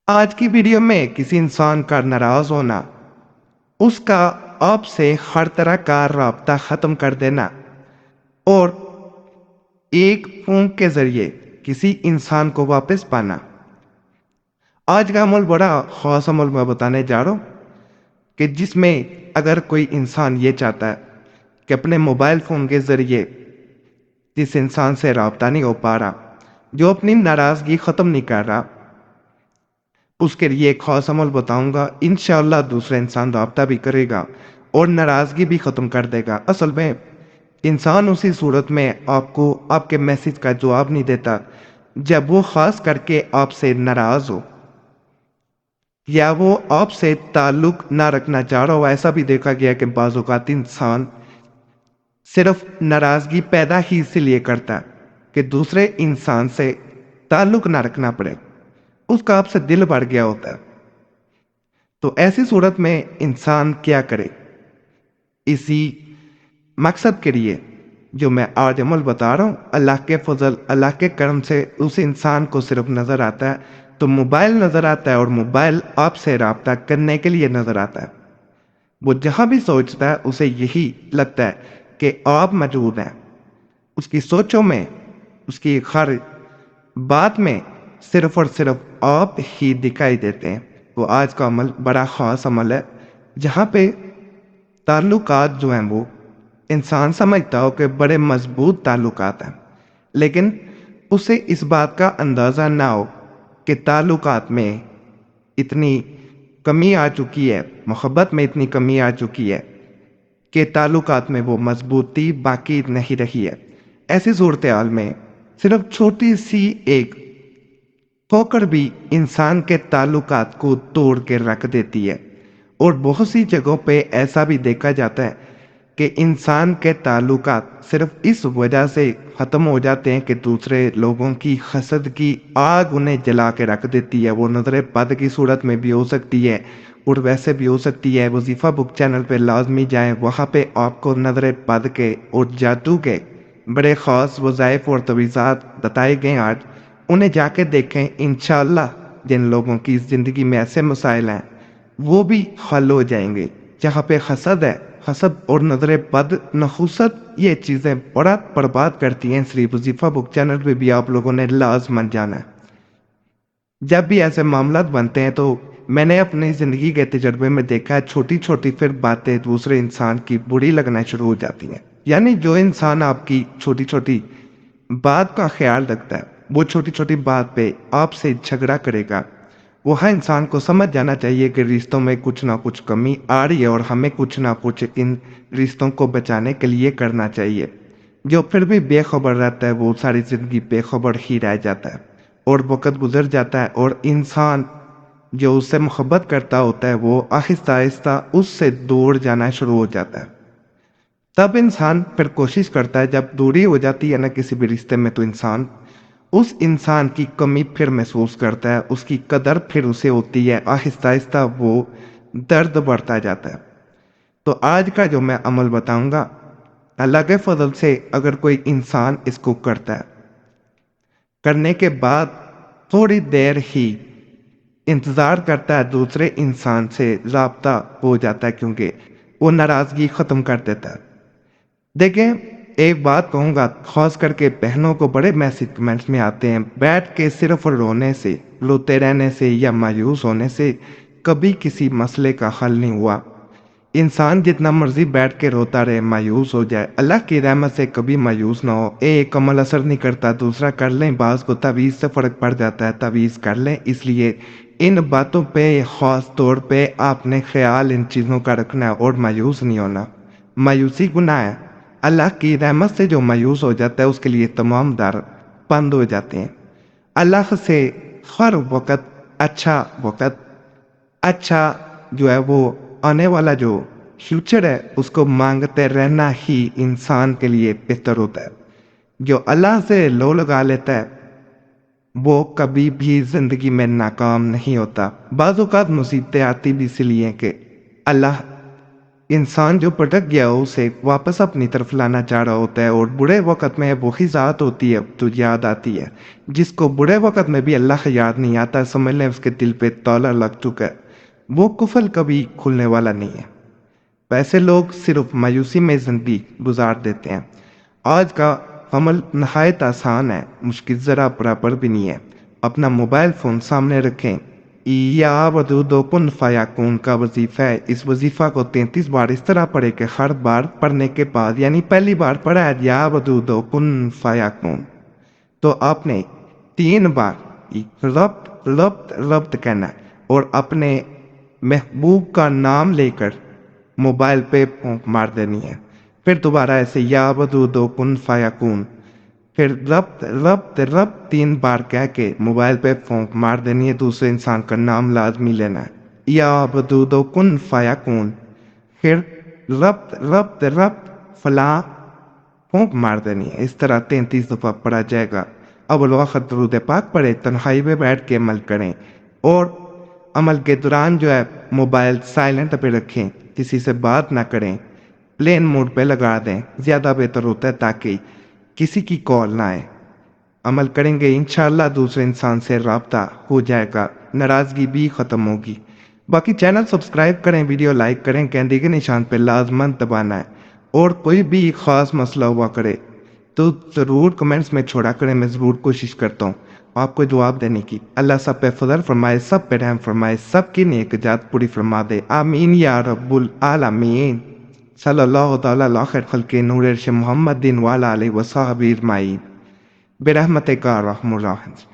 آج کی ویڈیو میں کسی انسان کا ناراض ہونا، اس کا آپ سے ہر طرح کا رابطہ ختم کر دینا اور ایک فون کے ذریعے کسی انسان کو واپس پانا۔ آج کا عمل بڑا خاص عمل میں بتانے جا رہا ہوں کہ جس میں اگر کوئی انسان یہ چاہتا ہے کہ اپنے موبائل فون کے ذریعے جس انسان سے رابطہ نہیں ہو پا رہا، جو اپنی ناراضگی ختم نہیں کر رہا، اس کے لیے ایک خاص عمل بتاؤں گا۔ انشاءاللہ دوسرا انسان رابطہ بھی کرے گا اور ناراضگی بھی ختم کر دے گا۔ اصل میں انسان اسی صورت میں آپ کو آپ کے میسج کا جواب نہیں دیتا جب وہ خاص کر کے آپ سے ناراض ہو یا وہ آپ سے تعلق نہ رکھنا چاہ رہا ہو۔ ایسا بھی دیکھا گیا کہ بعض اوقات انسان صرف ناراضگی پیدا ہی اسی لیے کرتا ہے کہ دوسرے انسان سے تعلق نہ رکھنا پڑے، اس کا آپ سے دل بڑھ گیا ہوتا ہے۔ تو ایسی صورت میں انسان کیا کرے؟ اسی مقصد کے لیے جو میں آج عمل بتا رہا ہوں، اللہ کے فضل، اللہ کے کرم سے اس انسان کو صرف نظر آتا ہے تو موبائل نظر آتا ہے، اور موبائل آپ سے رابطہ کرنے کے لیے نظر آتا ہے۔ وہ جہاں بھی سوچتا ہے اسے یہی لگتا ہے کہ آپ موجود ہیں، اس کی سوچوں میں، اس کی ہر بات میں صرف اور صرف آپ ہی دکھائی دیتے ہیں۔ وہ آج کا عمل بڑا خاص عمل ہے جہاں پہ تعلقات جو ہیں وہ انسان سمجھتا ہو کہ بڑے مضبوط تعلقات ہیں، لیکن اسے اس بات کا اندازہ نہ ہو کہ تعلقات میں اتنی کمی آ چکی ہے، محبت میں اتنی کمی آ چکی ہے کہ تعلقات میں وہ مضبوطی باقی نہیں رہی ہے۔ ایسی صورتحال میں صرف چھوٹی سی ایک ٹھوکر بھی انسان کے تعلقات کو توڑ کے رکھ دیتی ہے، اور بہت سی جگہوں پہ ایسا بھی دیکھا جاتا ہے کہ انسان کے تعلقات صرف اس وجہ سے ختم ہو جاتے ہیں کہ دوسرے لوگوں کی حسد کی آگ انہیں جلا کے رکھ دیتی ہے۔ وہ نظر بد کی صورت میں بھی ہو سکتی ہے اور ویسے بھی ہو سکتی ہے۔ وظیفہ بک چینل پہ لازمی جائیں، وہاں پہ آپ کو نظر بد کے اور جادو کے بڑے خاص وظائف اور تویزات بتائے گئے آج، انہیں جا کے دیکھیں۔ انشاءاللہ جن لوگوں کی زندگی میں ایسے مسائل ہیں وہ بھی حل ہو جائیں گے۔ جہاں پہ حسد ہے، حسد اور نظر بد، نحوست، یہ چیزیں بڑا برباد کرتی ہیں۔ صرف وظیفہ بک چینل پہ بھی آپ لوگوں نے لازمن جانا ہے۔ جب بھی ایسے معاملات بنتے ہیں تو میں نے اپنی زندگی کے تجربے میں دیکھا ہے، چھوٹی چھوٹی پھر باتیں دوسرے انسان کی بری لگنا شروع ہو جاتی ہیں۔ یعنی جو انسان آپ کی چھوٹی چھوٹی بات کا خیال رکھتا ہے، وہ چھوٹی چھوٹی بات پہ آپ سے جھگڑا کرے گا۔ وہ ہر انسان کو سمجھ جانا چاہیے کہ رشتوں میں کچھ نہ کچھ کمی آ رہی ہے اور ہمیں کچھ نہ کچھ ان رشتوں کو بچانے کے لیے کرنا چاہیے۔ جو پھر بھی بے خبر رہتا ہے وہ ساری زندگی بے خبر ہی رہ جاتا ہے، اور وقت گزر جاتا ہے، اور انسان جو اس سے محبت کرتا ہوتا ہے وہ آہستہ آہستہ اس سے دور جانا شروع ہو جاتا ہے۔ تب انسان پھر کوشش کرتا ہے، جب دوری ہو جاتی ہے نا کسی بھی رشتے میں، تو انسان اس انسان کی کمی پھر محسوس کرتا ہے، اس کی قدر پھر اسے ہوتی ہے، آہستہ آہستہ وہ درد بڑھتا جاتا ہے۔ تو آج کا جو میں عمل بتاؤں گا، اللہ کے فضل سے اگر کوئی انسان اس کو کرتا ہے، کرنے کے بعد تھوڑی دیر ہی انتظار کرتا ہے، دوسرے انسان سے رابطہ ہو جاتا ہے، کیونکہ وہ ناراضگی ختم کر دیتا ہے۔ دیکھیں، ایک بات کہوں گا، خاص کر کے بہنوں کو بڑے میسج کمنٹس میں آتے ہیں، بیٹھ کے صرف رونے سے، روتے رہنے سے یا مایوس ہونے سے کبھی کسی مسئلے کا حل نہیں ہوا۔ انسان جتنا مرضی بیٹھ کے روتا رہے، مایوس ہو جائے، اللہ کی رحمت سے کبھی مایوس نہ ہو۔ ایک عمل اثر نہیں کرتا، دوسرا کر لیں، بعض کو تعویذ سے فرق پڑ جاتا ہے، تعویذ کر لیں۔ اس لیے ان باتوں پہ خاص طور پہ آپ نے خیال ان چیزوں کا رکھنا ہے اور مایوس نہیں ہونا۔ مایوسی گناہ ہے۔ اللہ کی رحمت سے جو مایوس ہو جاتا ہے اس کے لیے تمام در بند ہو جاتے ہیں۔ اللہ سے ہر وقت اچھا جو ہے وہ آنے والا جو فیوچر ہے اس کو مانگتے رہنا ہی انسان کے لیے بہتر ہوتا ہے۔ جو اللہ سے لو لگا لیتا ہے وہ کبھی بھی زندگی میں ناکام نہیں ہوتا۔ بعض اوقات مصیبتیں آتی بھی اس لیے کہ اللہ انسان جو بھٹک گیا ہو اسے واپس اپنی طرف لانا چاہ رہا ہوتا ہے، اور برے وقت میں وہی ذات ہوتی ہے تو یاد آتی ہے۔ جس کو برے وقت میں بھی اللہ کا یاد نہیں آتا، سمجھ لیں اس کے دل پہ تالا لگ چکا ہے، وہ قفل کبھی کھلنے والا نہیں ہے۔ ویسے لوگ صرف مایوسی میں زندگی گزار دیتے ہیں۔ آج کا عمل نہایت آسان ہے، مشکل ذرا برابر بھی نہیں ہے۔ اپنا موبائل فون سامنے رکھیں، یا ودود و کن فیکون کا وظیفہ ہے۔ اس وظیفہ کو 33 بار اس طرح پڑھے کہ ہر بار پڑھنے کے بعد، یعنی پہلی بار پڑھا ہے یا ودود و کن فیکون، تو آپ نے 3 بار ربط کہنا ہے اور اپنے محبوب کا نام لے کر موبائل پہ پھونک مار دینی ہے۔ پھر دوبارہ ایسے یا ودود و کن فیکون، پھر رب 3 بار کہہ کے موبائل پہ پھونک مار دینی ہے۔ دوسرے انسان کا نام لازمی لینا ہے، یا ودود و کن فیکون، پھر رب فلاں پھونک مار دینی ہے۔ اس طرح 33 دفعہ پڑھا جائے گا۔ اب الوقت درود پاک پڑھے، تنہائی میں بیٹھ کے عمل کریں، اور عمل کے دوران جو ہے موبائل سائلنٹ پہ رکھیں، کسی سے بات نہ کریں، پلین موڈ پہ لگا دیں، زیادہ بہتر ہوتا ہے تاکہ کسی کی کال نہ آئے۔ عمل کریں گے انشاءاللہ دوسرے انسان سے رابطہ ہو جائے گا، ناراضگی بھی ختم ہوگی۔ باقی چینل سبسکرائب کریں، ویڈیو لائک کریں، گھنٹی کے نشان پہ لازماً دبانا ہے، اور کوئی بھی خاص مسئلہ ہوا کرے تو ضرور کمنٹس میں چھوڑا کریں، میں ضرور کوشش کرتا ہوں آپ کو جواب دینے کی۔ اللہ سب پہ فضل فرمائے، سب پہ رحم فرمائے، سب کی نیک جات پوری فرما دے، آمین یا رب العالمین۔ صلی اللہ تعالیٰ علی خیر خلق نور عرش محمد وعلی آلہ وصحبہ اجمعین برحمتک یا ارحم الراحمین۔